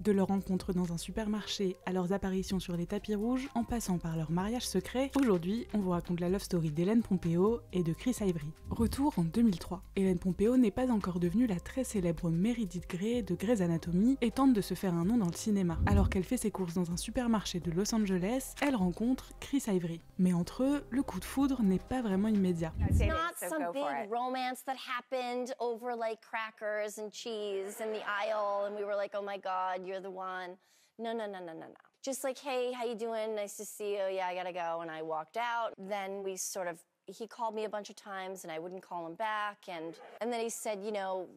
De leur rencontre dans un supermarché à leurs apparitions sur les tapis rouges, en passant par leur mariage secret, aujourd'hui on vous raconte la love story d'Hélène Pompeo et de Chris Ivory. Retour en 2003. Hélène Pompeo n'est pas encore devenue la très célèbre Meredith Grey de Grey's Anatomy et tente de se faire un nom dans le cinéma. Alors qu'elle fait ses courses dans un supermarché de Los Angeles, elle rencontre Chris Ivory. Mais entre eux, le coup de foudre n'est pas vraiment immédiat. It's not some big romance that happened over like crackers and cheese in the aisle and we were like, oh my god, you're the one. No. Just like, hey, how you doing? Nice to see you. Yeah, I gotta go. And I walked out. Then he called me a bunch of times and I wouldn't call him back. And then he said, you know,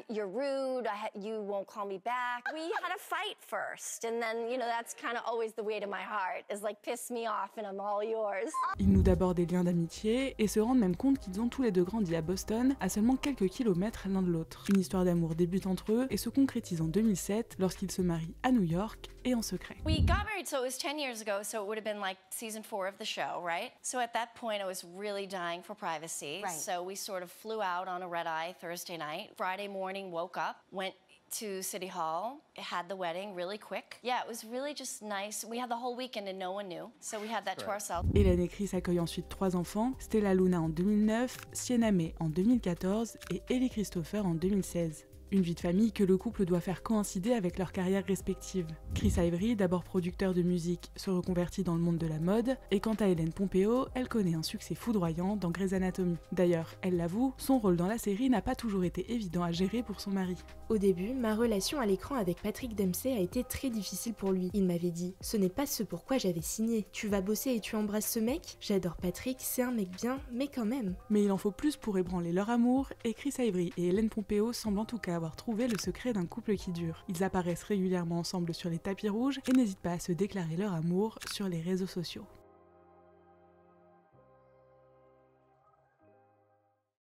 you're rude. You won't call me back. We had a fight first. And then, you know, that's kind of always the way to my heart is like, piss me off and I'm all yours. Ils nouent d'abord des liens d'amitié et se rendent même compte qu'ils ont tous les deux grandi à Boston, à seulement quelques kilomètres l'un de l'autre. Une histoire d'amour débute entre eux et se concrétise en 2007 lorsqu'ils se marient à New York et en secret. We got married, so it was 10 years ago, so it would have been like season 4 of the show, right? So at that point, I was really dying for privacy. Right. So we sort of flew out on a red-eye Thursday night. Friday morning, woke up, went to City Hall, had the wedding really quick. Yeah, it was really just nice. We had the whole weekend and no one knew, so we had that to ourselves. Hélène et Chris accueillent ensuite 3 enfants, Stella Luna en 2009, Sienna May en 2014 et Ellie Christopher en 2016. Une vie de famille que le couple doit faire coïncider avec leurs carrières respectives. Chris Ivory, d'abord producteur de musique, se reconvertit dans le monde de la mode, et quant à Hélène Pompeo, elle connaît un succès foudroyant dans Grey's Anatomy. D'ailleurs, elle l'avoue, son rôle dans la série n'a pas toujours été évident à gérer pour son mari. Au début, ma relation à l'écran avec Patrick Dempsey a été très difficile pour lui. Il m'avait dit « Ce n'est pas ce pourquoi j'avais signé. Tu vas bosser et tu embrasses ce mec ? J'adore Patrick, c'est un mec bien, mais quand même. » Mais il en faut plus pour ébranler leur amour, et Chris Ivory et Hélène Pompeo semblent en tout cas avoir trouvé le secret d'un couple qui dure. Ils apparaissent régulièrement ensemble sur les tapis rouges et n'hésitent pas à se déclarer leur amour sur les réseaux sociaux.